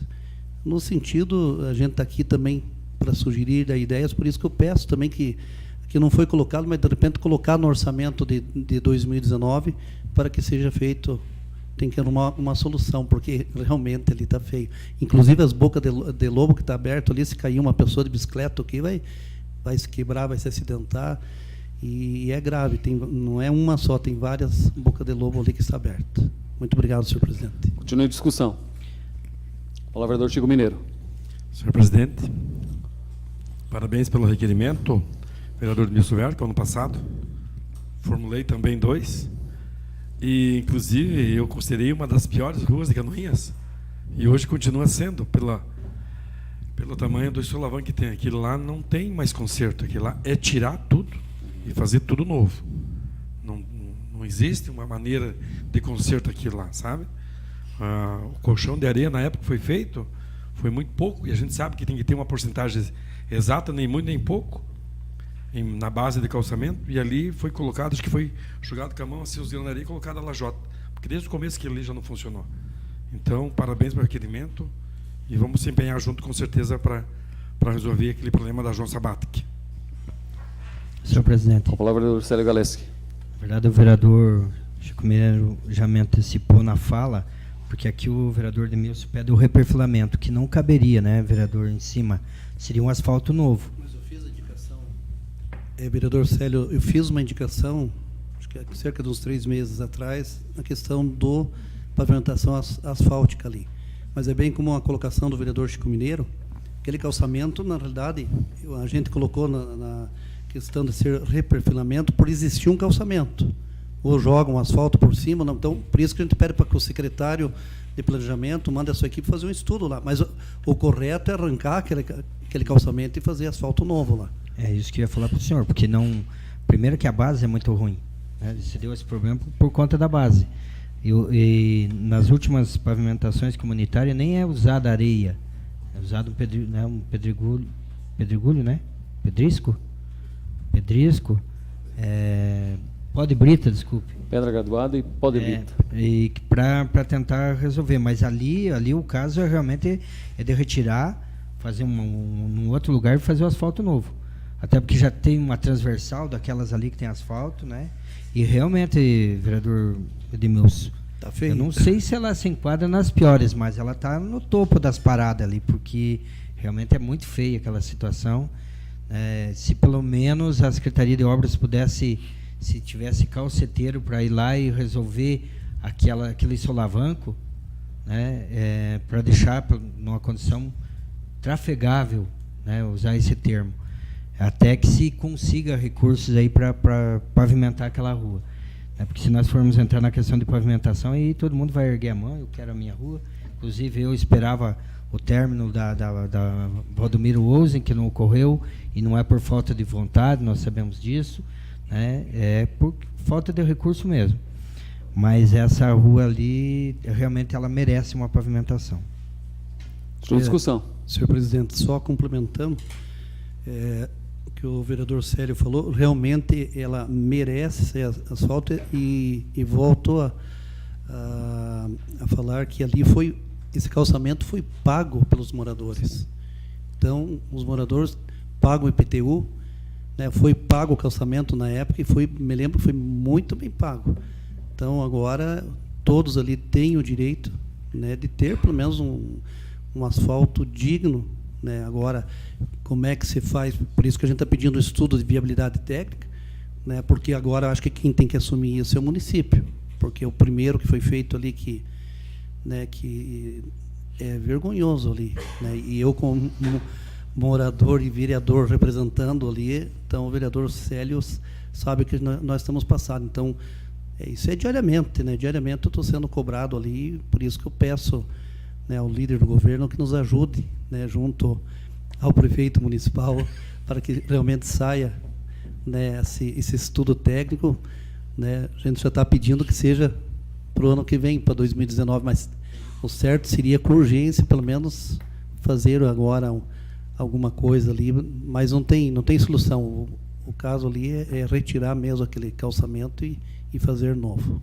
no sentido, a gente está aqui também para sugerir ideias, por isso que eu peço também que não foi colocado, mas de repente colocar no orçamento de 2019 para que seja feito, tem que arrumar uma solução, porque realmente ali está feio. Inclusive as bocas de lobo que está aberto ali, se cair uma pessoa de bicicleta aqui, vai se quebrar, vai se acidentar, e é grave, não é uma só, tem várias bocas de lobo ali que está aberta. Muito obrigado, senhor presidente. Continue a discussão. Palavra, vereador Chico Mineiro. Senhor presidente, parabéns pelo requerimento, vereador Edmilson Verca, ano passado. Formulei também 2. E, inclusive, eu considerei uma das piores ruas de Canoinhas. E hoje continua sendo, pelo tamanho do solavanco que tem. Aquilo lá não tem mais conserto. Aquilo lá é tirar tudo e fazer tudo novo. Não existe uma maneira de conserto aquilo lá, sabe? O colchão de areia, na época que foi feito, foi muito pouco. E a gente sabe que tem que ter uma porcentagem exata, nem muito nem pouco, na base de calçamento, e ali foi colocado, acho que foi jogado com a mão, assim, os de areia, e colocado a lajota, porque desde o começo que ali já não funcionou. Então, parabéns pelo requerimento, e vamos se empenhar junto, com certeza, para resolver aquele problema da João Sabatic. Senhor presidente, Com a palavra, o vereador Célio Galeski. na verdade o vereador Chico Mineiro já me antecipou na fala, porque aqui o vereador Edmilson pede o reperfilamento, que não caberia, né, vereador, em cima. Seria um asfalto novo. Mas eu fiz a indicação. Vereador Célio, eu fiz uma indicação, acho que há cerca de uns 3 meses atrás, na questão do pavimentação asfáltica ali. Mas é bem como a colocação do vereador Chico Mineiro, aquele calçamento, na realidade, a gente colocou na questão de ser reperfilamento por existir um calçamento. Ou joga um asfalto por cima, não. Então, por isso que a gente pede para que o secretário de planejamento mande a sua equipe fazer um estudo lá. Mas o correto é arrancar aquele calçamento e fazer asfalto novo lá. É isso que eu ia falar para o senhor, porque não... Primeiro que a base é muito ruim, né? Se deu esse problema por conta da base. E nas últimas pavimentações comunitárias nem é usada areia, é usado um pedregulho, né? Pedrisco, pó de brita, desculpe. Pedra graduada e pó de brita. E para tentar resolver, mas ali o caso realmente é de retirar, fazer num outro lugar e fazer o asfalto novo. Até porque já tem uma transversal daquelas ali que tem asfalto, né? E realmente, vereador Edmilson, Tá feio. eu não sei se ela se enquadra nas piores, mas ela está no topo das paradas ali, porque realmente é muito feia aquela situação. Se pelo menos a Secretaria de Obras pudesse, se tivesse calceteiro para ir lá e resolver aquele solavanco, né, para deixar numa condição trafegável, né, usar esse termo, até que se consiga recursos aí para pavimentar aquela rua. Porque se nós formos entrar na questão de pavimentação, aí todo mundo vai erguer a mão, eu quero a minha rua. Inclusive, eu esperava o término da Valdomiro Ousen, que não ocorreu, e não é por falta de vontade, nós sabemos disso, né? É por falta de recurso mesmo. Mas essa rua ali, realmente, ela merece uma pavimentação. Sua discussão. Senhor presidente, só complementando, o que o vereador Célio falou, realmente ela merece ser asfalto, e volto a falar que ali esse calçamento foi pago pelos moradores. Então, os moradores pagam o IPTU, né, foi pago o calçamento na época e me lembro que foi muito bem pago. Então, agora, todos ali têm o direito, né, de ter pelo menos um asfalto digno, né. Agora, como é que se faz? Por isso que a gente está pedindo um estudo de viabilidade técnica, né, porque agora acho que quem tem que assumir isso é o município, porque o primeiro que foi feito ali que é vergonhoso ali, né, e eu como morador e vereador representando ali, então o vereador Célio sabe que nós estamos passando. Então, isso é diariamente, né? Diariamente eu estou sendo cobrado ali, por isso que eu peço, né, ao líder do governo que nos ajude, né, junto ao prefeito municipal, para que realmente saia, né, esse estudo técnico, né? A gente já está pedindo que seja para o ano que vem, para 2019, mas o certo seria com urgência, pelo menos fazer agora alguma coisa ali, mas não tem solução. O caso ali é retirar mesmo aquele calçamento e fazer novo.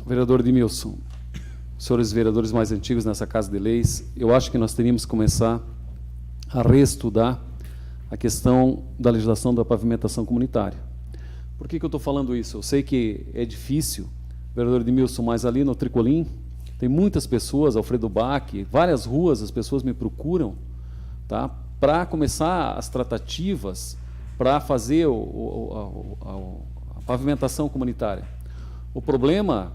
Vereador Edmilson, senhores vereadores mais antigos nessa Casa de Leis, eu acho que nós teríamos que começar a reestudar a questão da legislação da pavimentação comunitária. Por que eu estou falando isso? Eu sei que é difícil, vereador Edmilson, mas ali no Tricolim tem muitas pessoas, Alfredo Bach, várias ruas, as pessoas me procuram, tá, para começar as tratativas para fazer a pavimentação comunitária. O problema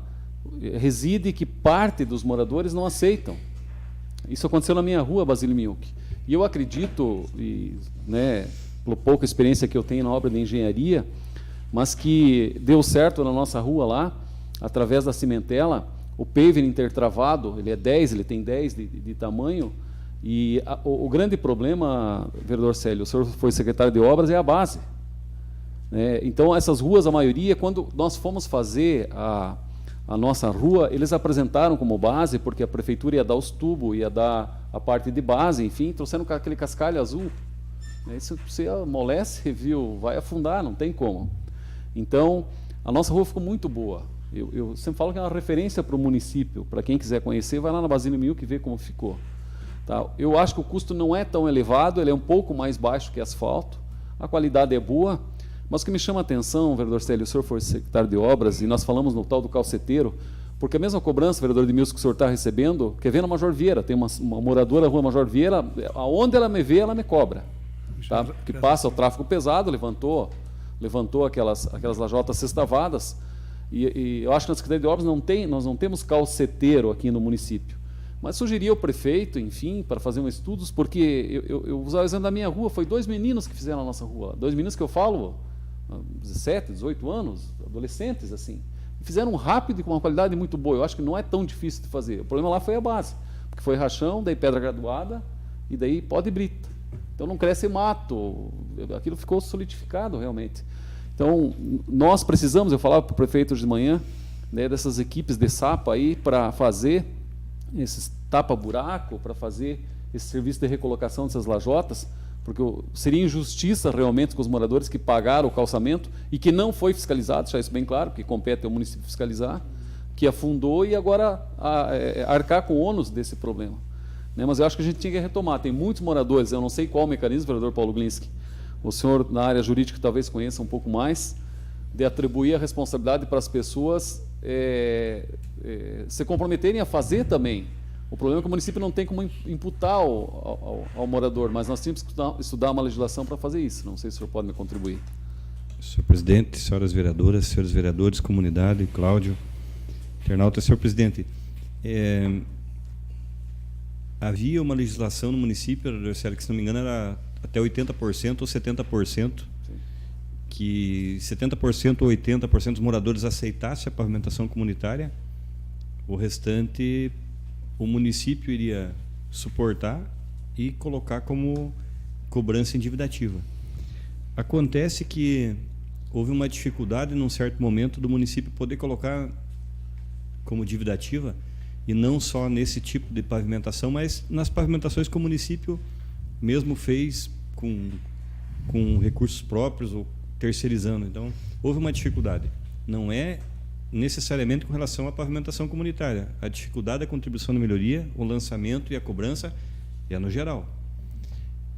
reside que parte dos moradores não aceitam. Isso aconteceu na minha rua, Basílio Minhoque. E eu acredito, né, pela pouca experiência que eu tenho na obra de engenharia, mas que deu certo na nossa rua lá, através da cimentela, o paver intertravado, ele tem 10 de tamanho, e o grande problema, vereador Célio, o senhor foi secretário de obras, é a base. Então, essas ruas, a maioria, quando nós fomos fazer a nossa rua, eles apresentaram como base, porque a prefeitura ia dar os tubos, ia dar a parte de base, enfim, trouxeram aquele cascalho azul. Isso você amolece, viu, vai afundar, não tem como. Então, a nossa rua ficou muito boa. Eu sempre falo que é uma referência para o município. Para quem quiser conhecer, vai lá na Basílio Minhoque e vê como ficou. Tá? Eu acho que o custo não é tão elevado, ele é um pouco mais baixo que asfalto, a qualidade é boa, mas o que me chama a atenção, vereador Célio, o senhor foi secretário de obras, e nós falamos no tal do calceteiro, porque a mesma cobrança, vereador Edmilson, que o senhor está recebendo, quer ver na Major Vieira, tem uma moradora da rua Major Vieira, aonde ela me vê, ela me cobra. Tá? Que passa o tráfego pesado, levantou aquelas lajotas sextavadas, e eu acho que na Secretaria de Obras nós não temos calceteiro aqui no município. Mas sugeri ao prefeito, enfim, para fazer um estudos, porque eu usava o exemplo da minha rua, foi 2 meninos que fizeram na nossa rua, 2 meninos que eu falo, 17, 18 anos, adolescentes, assim, fizeram rápido e com uma qualidade muito boa. Eu acho que não é tão difícil de fazer. O problema lá foi a base, porque foi rachão, daí pedra graduada, e daí pó de brita. Então não cresce mato, aquilo ficou solidificado realmente. Então nós precisamos, eu falava para o prefeito de manhã, né, dessas equipes de sapa aí para fazer esses tapa-buraco, para fazer esse serviço de recolocação dessas lajotas, porque seria injustiça realmente com os moradores que pagaram o calçamento e que não foi fiscalizado, deixar isso bem claro, porque compete ao município fiscalizar, que afundou e agora arcar com o ônus desse problema. Né? Mas eu acho que a gente tinha que retomar, tem muitos moradores, eu não sei qual o mecanismo, vereador Paulo Glinski, o senhor na área jurídica talvez conheça um pouco mais, de atribuir a responsabilidade para as pessoas se comprometerem a fazer também. O problema é que o município não tem como imputar ao morador, mas nós temos que estudar uma legislação para fazer isso. Não sei se o senhor pode me contribuir. Senhor presidente, senhoras vereadoras, senhores vereadores, comunidade, Cláudio, internauta, senhor presidente, havia uma legislação no município, que se não me engano era até 80% ou 70%, que 70% ou 80% dos moradores aceitassem a pavimentação comunitária, o restante o município iria suportar e colocar como cobrança individativa. Acontece que houve uma dificuldade num certo momento do município poder colocar como dividativa, e não só nesse tipo de pavimentação, mas nas pavimentações que o município mesmo fez com recursos próprios ou terceirizando. Então, houve uma dificuldade. Não é necessariamente com relação à pavimentação comunitária. A dificuldade da contribuição de melhoria, o lançamento e a cobrança é no geral.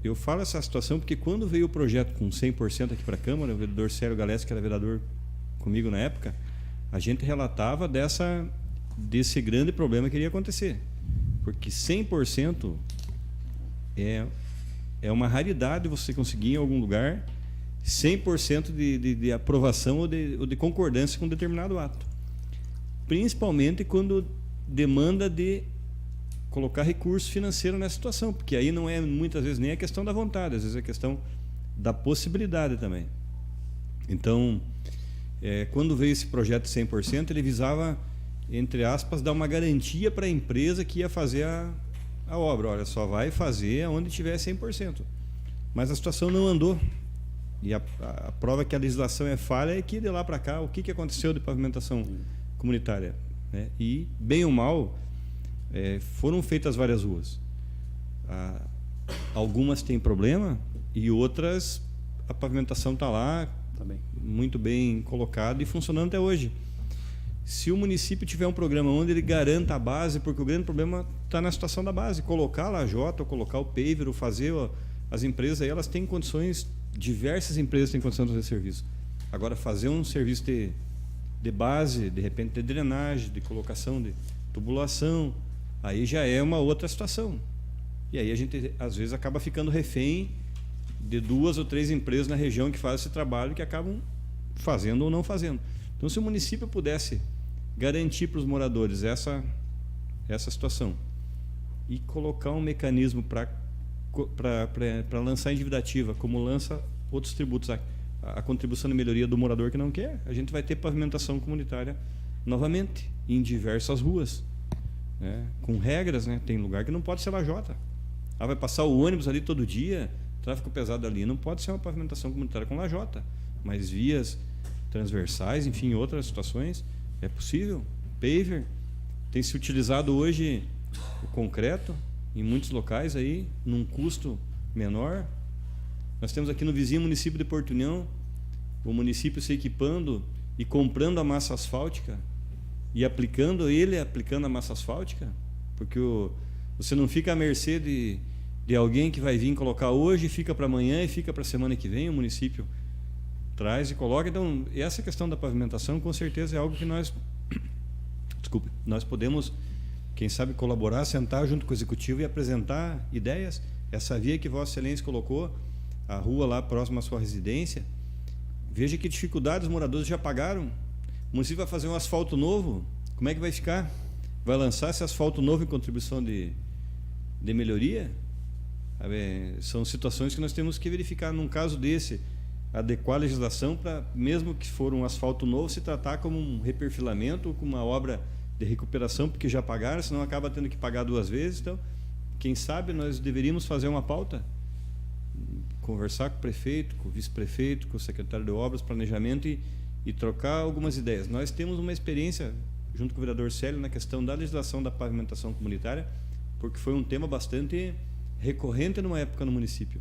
Eu falo essa situação porque quando veio o projeto com 100% aqui para a Câmara, o vereador Célio Galés, que era vereador comigo na época, a gente relatava desse grande problema que iria acontecer. Porque 100% é uma raridade você conseguir em algum lugar 100% de aprovação ou de concordância com um determinado ato. Principalmente quando demanda de colocar recurso financeiro nessa situação, porque aí não é muitas vezes nem a questão da vontade, às vezes é a questão da possibilidade também. Então, quando veio esse projeto de 100%, ele visava, entre aspas, dar uma garantia para a empresa que ia fazer a obra. Olha, só vai fazer onde tiver 100%. Mas a situação não andou. E a prova que a legislação é falha é que de lá para cá, o que aconteceu de pavimentação comunitária? Né? E, bem ou mal, foram feitas várias ruas. Algumas têm problema e outras a pavimentação está lá, também muito bem colocada e funcionando até hoje. Se o município tiver um programa onde ele garanta a base, porque o grande problema está na situação da base, colocar a lajota, ou colocar o paver, ou fazer as empresas, aí elas têm condições, diversas empresas têm condição de fazer serviço. Agora, fazer um serviço de base, de repente de drenagem, de colocação de tubulação, aí já é uma outra situação. E aí a gente, às vezes, acaba ficando refém de 2 ou 3 empresas na região que fazem esse trabalho, que acabam fazendo ou não fazendo. Então, se o município pudesse garantir para os moradores essa situação e colocar um mecanismo para lançar individativa, como lança outros tributos, a contribuição de melhoria do morador que não quer, a gente vai ter pavimentação comunitária novamente, em diversas ruas, né? Com regras, né? Tem lugar que não pode ser lajota. Vai passar o ônibus ali todo dia, tráfego pesado ali, não pode ser uma pavimentação comunitária com lajota, mas vias transversais, enfim, outras situações, é possível. Paver, tem se utilizado hoje o concreto em muitos locais aí, num custo menor. Nós temos aqui no vizinho município de Porto União, o município se equipando e comprando a massa asfáltica e aplicando a massa asfáltica, porque Você não fica à mercê de alguém que vai vir colocar hoje, fica para amanhã e fica para a semana que vem. O município traz e coloca. Então, essa questão da pavimentação, com certeza, é algo que nós podemos, quem sabe, colaborar, sentar junto com o Executivo e apresentar ideias. Essa via que Vossa Excelência colocou, a rua lá próxima à sua residência, veja que dificuldades os moradores já pagaram. O município vai fazer um asfalto novo, como é que vai ficar? Vai lançar esse asfalto novo em contribuição de melhoria? São situações que nós temos que verificar. Num caso desse, adequar a legislação para, mesmo que for um asfalto novo, se tratar como um reperfilamento, como uma obra de recuperação, porque já pagaram, senão acaba tendo que pagar 2 vezes. Então, quem sabe nós deveríamos fazer uma pauta, conversar com o prefeito, com o vice-prefeito, com o secretário de Obras, Planejamento e trocar algumas ideias. Nós temos uma experiência, junto com o vereador Célio, na questão da legislação da pavimentação comunitária, porque foi um tema bastante recorrente numa época no município.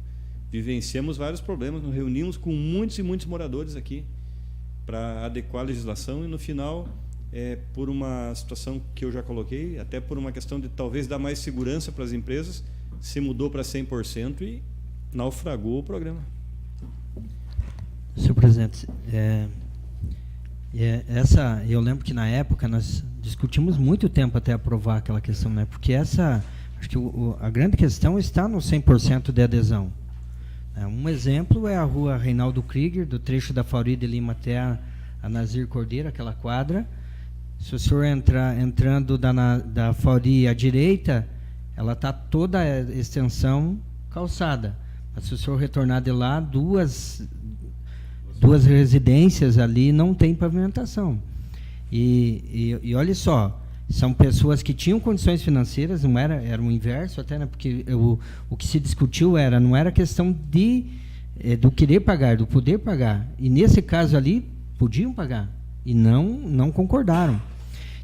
Vivenciamos vários problemas, nos reunimos com muitos e muitos moradores aqui para adequar a legislação e, no final, por uma situação que eu já coloquei, até por uma questão de talvez dar mais segurança para as empresas, se mudou para 100% e naufragou o programa. Senhor presidente, eu lembro que na época nós discutimos muito tempo até aprovar aquela questão, né? Porque acho que a grande questão está no 100% de adesão. Um exemplo é a rua Reinaldo Krieger, do trecho da Fauri de Lima até a Nazir Cordeiro, aquela quadra. Se o senhor entrando da Fauri à direita, ela está toda a extensão calçada. Mas se o senhor retornar de lá, duas residências ali não tem pavimentação. E olha só, são pessoas que tinham condições financeiras, não era o inverso até, né? Porque o que se discutiu não era questão do querer pagar, do poder pagar. E nesse caso ali, podiam pagar e não concordaram.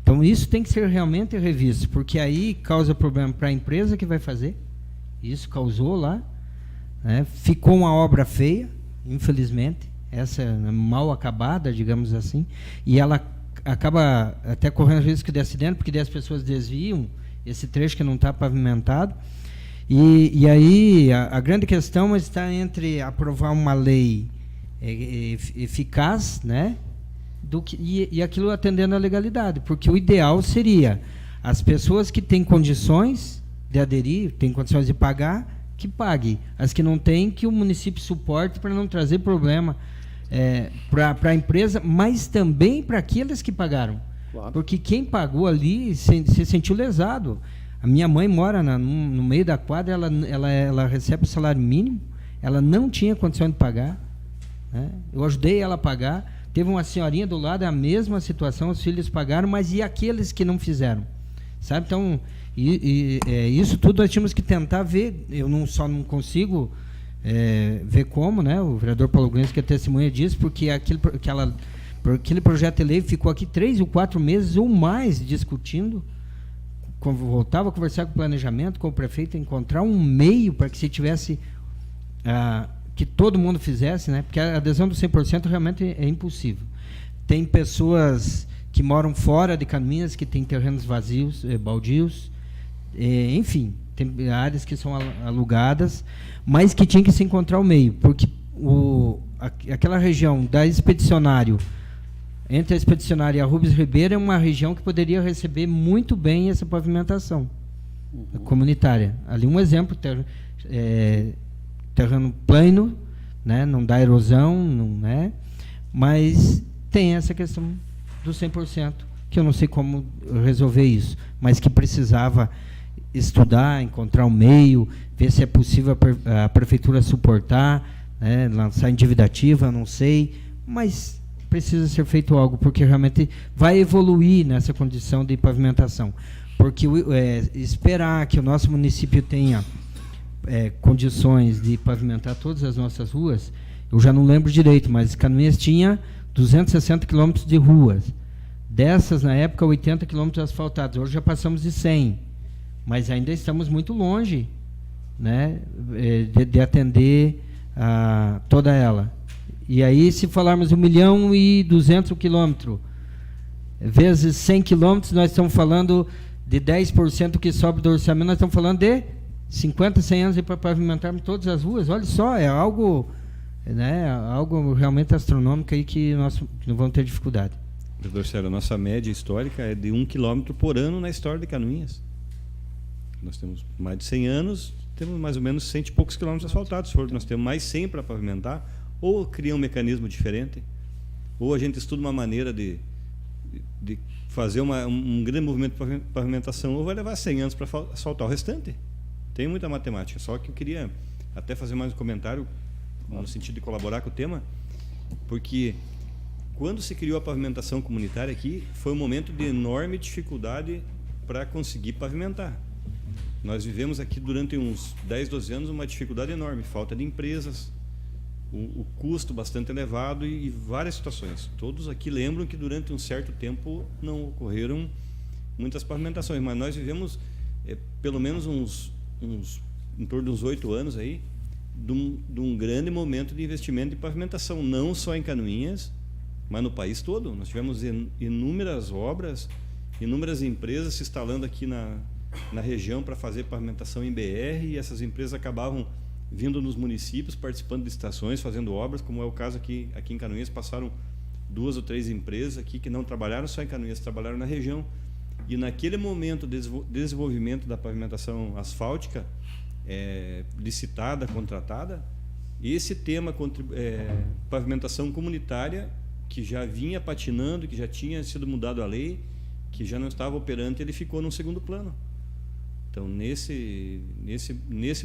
Então isso tem que ser realmente revisto, porque aí causa problema para a empresa que vai fazer. Isso causou lá, né? Ficou uma obra feia, infelizmente, essa mal acabada, digamos assim, e ela acaba até correndo risco de acidente, porque daí as pessoas desviam esse trecho que não está pavimentado. E aí a grande questão está entre aprovar uma lei eficaz, né, e aquilo atendendo à legalidade, porque o ideal seria as pessoas que têm condições de aderir, têm condições de pagar, que pague. As que não têm, que o município suporte para não trazer problema para a empresa, mas também para aqueles que pagaram. Claro. Porque quem pagou ali se sentiu lesado. A minha mãe mora no meio da quadra, ela recebe o salário mínimo, ela não tinha condição de pagar, né? Eu ajudei ela a pagar. Teve uma senhorinha do lado, a mesma situação, os filhos pagaram, mas e aqueles que não fizeram? Sabe? Então, isso tudo nós tínhamos que tentar ver. Eu só não consigo ver como, né? O vereador Paulo Grenz, que é testemunha disso, porque aquele projeto de lei ficou aqui 3 ou 4 meses ou mais discutindo. Voltava a conversar com o planejamento, com o prefeito, encontrar um meio para que se tivesse, que todo mundo fizesse, né? Porque a adesão do 100% realmente é impossível. Tem pessoas que moram fora de Canoinhas, que têm terrenos vazios, baldios, enfim, tem áreas que são alugadas, mas que tinha que se encontrar o meio, porque aquela região da Expedicionário, entre a Expedicionária e a Rubens Ribeiro, é uma região que poderia receber muito bem essa pavimentação comunitária. Ali um exemplo, terreno plano, né, não dá erosão, não é, mas tem essa questão do 100%, que eu não sei como resolver isso, mas que precisava estudar, encontrar um meio, ver se é possível a prefeitura suportar, né, lançar endividativa, não sei, mas precisa ser feito algo, porque realmente vai evoluir nessa condição de pavimentação. Porque esperar que o nosso município tenha condições de pavimentar todas as nossas ruas, eu já não lembro direito, mas Canoinhas tinha 260 quilômetros de ruas. Dessas, na época, 80 quilômetros asfaltados. Hoje já passamos de 100. Mas ainda estamos muito longe, né, de atender toda ela. E aí, se falarmos 1.200.000 quilômetros, vezes 100 quilômetros, nós estamos falando de 10% que sobe do orçamento, nós estamos falando de 50, 100 anos para pavimentarmos todas as ruas. Olha só, é algo, né, algo realmente astronômico aí que nós não vamos ter dificuldade. Vereador Célio, a nossa média histórica é de 1 quilômetro por ano na história de Canoinhas. Nós temos mais de 100 anos, temos mais ou menos 100 e poucos quilômetros asfaltados. Se for, nós temos mais 100 para pavimentar, ou cria um mecanismo diferente, ou a gente estuda uma maneira de fazer um grande movimento de pavimentação, ou vai levar 100 anos para asfaltar o restante. Tem muita matemática, só que eu queria até fazer mais um comentário no sentido de colaborar com o tema, porque quando se criou a pavimentação comunitária aqui, foi um momento de enorme dificuldade para conseguir pavimentar. Nós vivemos aqui durante uns 10, 12 anos uma dificuldade enorme, falta de empresas, o custo bastante elevado e várias situações. Todos aqui lembram que durante um certo tempo não ocorreram muitas pavimentações, mas nós vivemos pelo menos em torno de uns 8 anos aí, de um grande momento de investimento de pavimentação, não só em Canoinhas, mas no país todo. Nós tivemos inúmeras obras, inúmeras empresas se instalando aqui na região para fazer pavimentação em BR, e essas empresas acabavam vindo nos municípios, participando de estações, fazendo obras, como é o caso aqui em Canoinhas. Passaram 2 ou 3 empresas aqui que não trabalharam só em Canoinhas, trabalharam na região. E naquele momento de desenvolvimento da pavimentação asfáltica, licitada, contratada, esse tema pavimentação comunitária, que já vinha patinando, que já tinha sido mudado a lei, que já não estava operante, ele ficou num segundo plano. Então, nesse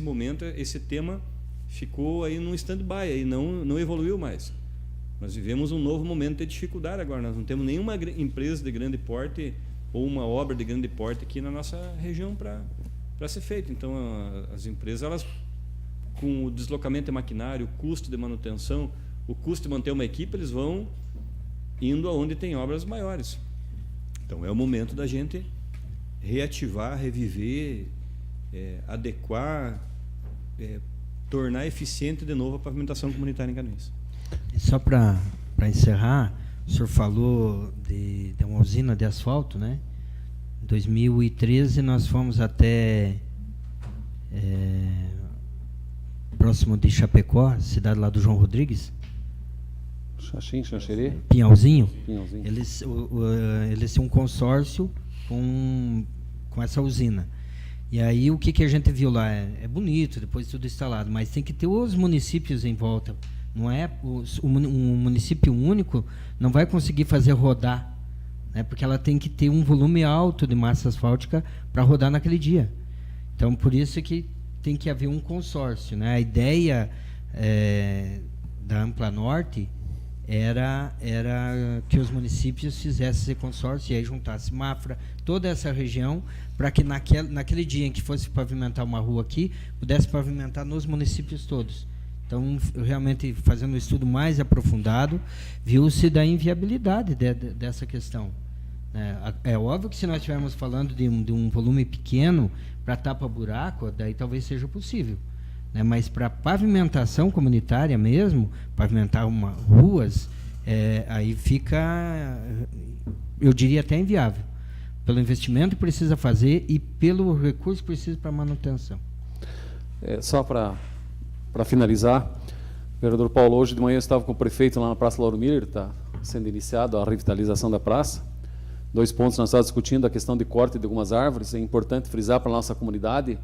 momento, esse tema ficou aí num stand-by, aí não evoluiu mais. Nós vivemos um novo momento de dificuldade agora. Nós não temos nenhuma empresa de grande porte ou uma obra de grande porte aqui na nossa região para ser feita. Então, as empresas, elas, com o deslocamento de maquinário, o custo de manutenção, o custo de manter uma equipe, eles vão indo aonde tem obras maiores. Então, é o momento da gente reativar, reviver, adequar, tornar eficiente de novo a pavimentação comunitária em Canoinhas. E só para encerrar, o senhor falou de uma usina de asfalto, né? Em 2013 nós fomos até próximo de Chapecó, cidade lá do João Rodrigues. Xaxim, Xanxerê? Pinhalzinho. Pinhalzinho. Eles têm um consórcio com essa usina. E aí o que a gente viu lá? É bonito, depois tudo instalado, mas tem que ter os municípios em volta. Não é um município único não vai conseguir fazer rodar, né? Porque ela tem que ter um volume alto de massa asfáltica para rodar naquele dia. Então, por isso que tem que haver um consórcio, né? A ideia da Ampla Norte era que os municípios fizessem esse consórcio e aí juntasse Mafra, toda essa região, para que naquele dia em que fosse pavimentar uma rua aqui, pudesse pavimentar nos municípios todos. Então, realmente, fazendo um estudo mais aprofundado, viu-se da inviabilidade dessa questão. É óbvio que se nós estivermos falando de um volume pequeno para tapa-buraco, daí talvez seja possível. Mas para pavimentação comunitária mesmo, pavimentar ruas, aí fica, eu diria até inviável. Pelo investimento que precisa fazer e pelo recurso que precisa para manutenção. Só para finalizar, o vereador Paulo, hoje de manhã eu estava com o prefeito lá na Praça Lauro Miller, está sendo iniciado a revitalização da praça. 2 pontos nós estávamos discutindo, a questão de corte de algumas árvores. É importante frisar para a nossa comunidade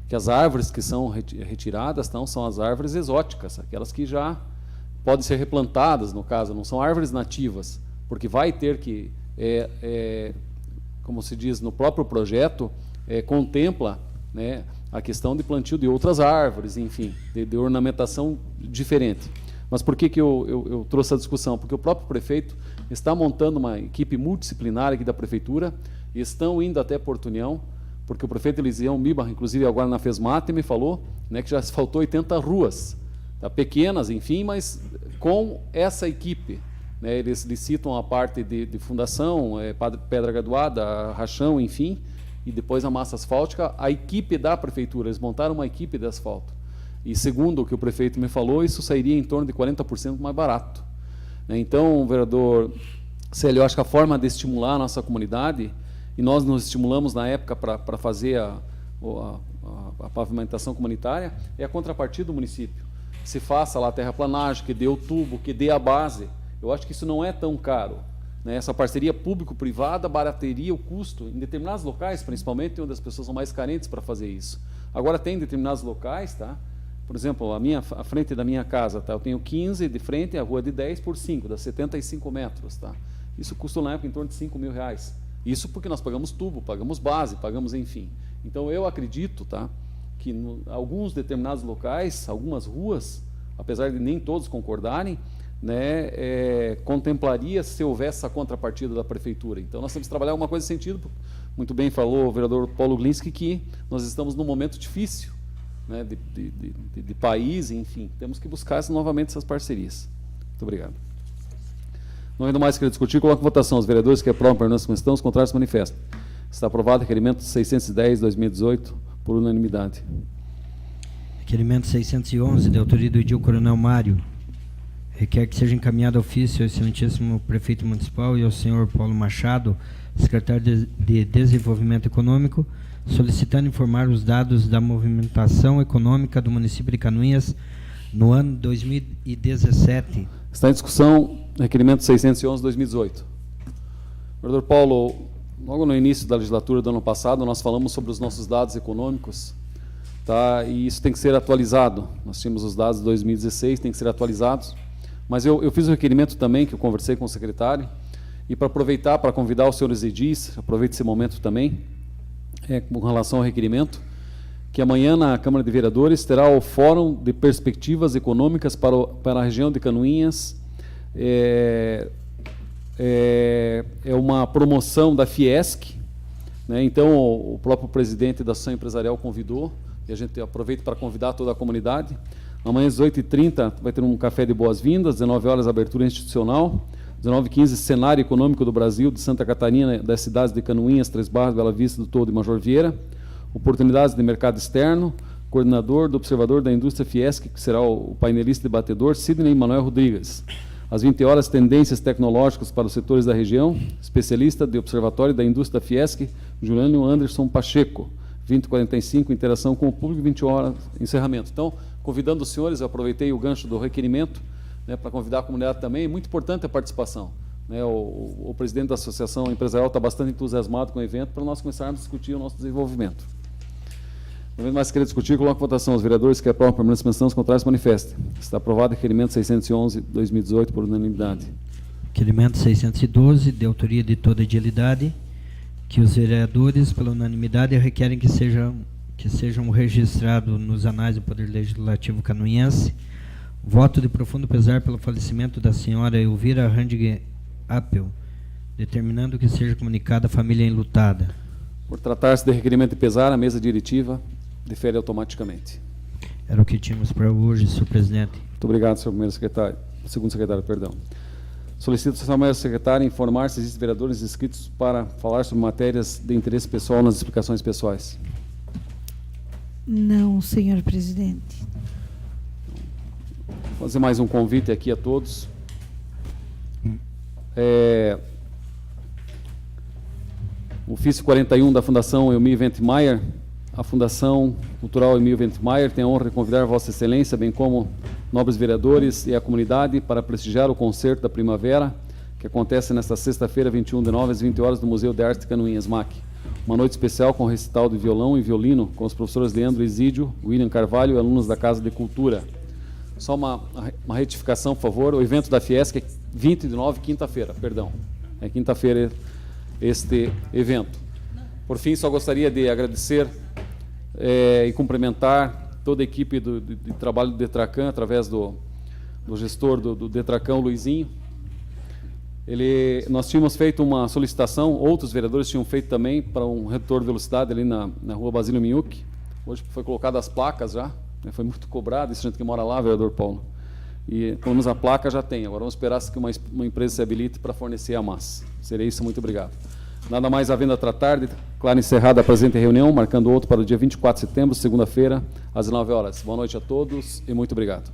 que as árvores que são retiradas não são as árvores exóticas, aquelas que já podem ser replantadas, no caso, não são árvores nativas, porque vai ter que, como se diz no próprio projeto, contempla, né, a questão de plantio de outras árvores, enfim, de ornamentação diferente. Mas por que eu trouxe a discussão? Porque o próprio prefeito está montando uma equipe multidisciplinar aqui da prefeitura, e estão indo até Porto União, porque o prefeito Elisião Mibar, inclusive agora na FESMAT, me falou, né, que já asfaltou 80 ruas, tá, pequenas, enfim, mas com essa equipe. Né, eles licitam a parte de fundação, pedra graduada, rachão, enfim, e depois a massa asfáltica, a equipe da prefeitura, eles montaram uma equipe de asfalto. E segundo o que o prefeito me falou, isso sairia em torno de 40% mais barato. Né, então, vereador Célio, eu acho que a forma de estimular a nossa comunidade e nós nos estimulamos na época para fazer a pavimentação comunitária, é a contrapartida do município. Se faça lá a terraplanagem, que dê o tubo, que dê a base. Eu acho que isso não é tão caro, né? Essa parceria público-privada barateria o custo, em determinados locais, principalmente, onde as pessoas são mais carentes para fazer isso. Agora, tem determinados locais, tá? Por exemplo, a frente da minha casa, tá? Eu tenho 15 de frente, a rua de 10 por 5, dá 75 metros. Tá? Isso custou na época em torno de R$5.000. Isso porque nós pagamos tubo, pagamos base, pagamos enfim. Então eu acredito, tá, que em alguns determinados locais, algumas ruas, apesar de nem todos concordarem, né, contemplaria se houvesse essa contrapartida da prefeitura. Então nós temos que trabalhar alguma coisa nesse sentido. Muito bem falou o vereador Paulo Glinski que nós estamos num momento difícil, né, de país, enfim, temos que buscar novamente essas parcerias. Muito obrigado. Não ainda mais querer discutir, coloco em votação os vereadores que aprovam a permanência como estão, os contrários se manifestam. Está aprovado o requerimento 610/2018 por unanimidade. Requerimento 611, de autoria do edil Coronel Mário, requer que seja encaminhado ofício ao excelentíssimo prefeito municipal e ao senhor Paulo Machado, secretário de Desenvolvimento Econômico, solicitando informar os dados da movimentação econômica do município de Canoinhas no ano 2017. Está em discussão o requerimento 611/2018. Vereador Paulo, logo no início da legislatura do ano passado, nós falamos sobre os nossos dados econômicos, tá? E isso tem que ser atualizado. Nós tínhamos os dados de 2016, tem que ser atualizados. Mas eu fiz um requerimento também, que eu conversei com o secretário, e para aproveitar, para convidar os senhores edis, aproveito esse momento também, com relação ao requerimento, que amanhã na Câmara de Vereadores terá o Fórum de Perspectivas Econômicas para a região de Canoinhas. É uma promoção da Fiesc, né? Então o próprio presidente da Associação Empresarial convidou, e a gente aproveita para convidar toda a comunidade. Amanhã às 8h30 vai ter um café de boas-vindas, 19 horas abertura institucional, 19h15 cenário econômico do Brasil, de Santa Catarina, das cidades de Canoinhas, Três Barras, Bela Vista do Todo e Major Vieira, oportunidades de mercado externo, coordenador do Observador da Indústria Fiesc, que será o painelista debatedor, Sidney Manuel Rodrigues. Às 20 horas, tendências tecnológicas para os setores da região, especialista de Observatório da Indústria Fiesc, Juliano Anderson Pacheco. 20h45, interação com o público, 20 horas, encerramento. Então, convidando os senhores, eu aproveitei o gancho do requerimento, né, para convidar a comunidade também, é muito importante a participação. Né, o presidente da Associação Empresarial está bastante entusiasmado com o evento, para nós começarmos a discutir o nosso desenvolvimento. Não mais querer discutir, coloco em votação os vereadores que aprovam a permanência da menção, os contrários se manifestem. Está aprovado o requerimento 611/2018 por unanimidade. Requerimento 612, de autoria de toda a edilidade, que os vereadores, pela unanimidade, requerem que sejam registrados nos anais do Poder Legislativo canoinhense voto de profundo pesar pelo falecimento da senhora Elvira Randig Appel, determinando que seja comunicada à família enlutada. Por tratar-se de requerimento de pesar, a mesa diretiva difere automaticamente. Era o que tínhamos para hoje, senhor presidente. Muito obrigado, senhor primeiro secretário. Segundo secretário, perdão. Solicito ao senhor primeiro secretário informar se existem vereadores inscritos para falar sobre matérias de interesse pessoal nas explicações pessoais. Não, senhor presidente. Vou fazer mais um convite aqui a todos. O ofício 41 da Fundação Elmir Ventmeier, a Fundação Cultural Elmir Ventmeier tem a honra de convidar Vossa Excelência, bem como nobres vereadores e a comunidade, para prestigiar o concerto da primavera, que acontece nesta sexta-feira, 21 de novembro, às 20 horas, no Museu de Arte de Canoinhas, MAC. Uma noite especial com recital de violão e violino, com os professores Leandro Isídio, William Carvalho e alunos da Casa de Cultura. Só uma retificação, por favor. O evento da Fiesc é 20 de novembro, quinta-feira, perdão. É quinta-feira este evento. Por fim, só gostaria de agradecer e cumprimentar toda a equipe de trabalho do Detracan, através do gestor do Detracan, Luizinho. Nós tínhamos feito uma solicitação, outros vereadores tinham feito também, para um redutor de velocidade ali na rua Basílio Minhuc. Hoje foi colocado as placas já, né, foi muito cobrado, isso a gente que mora lá, vereador Paulo. E pelo menos a placa já tem, agora vamos esperar que uma empresa se habilite para fornecer a massa. Seria isso, muito obrigado. Nada mais havendo a tratar, declaro encerrada a presente reunião, marcando outro para o dia 24 de setembro, segunda-feira, às 19 horas. Boa noite a todos e muito obrigado.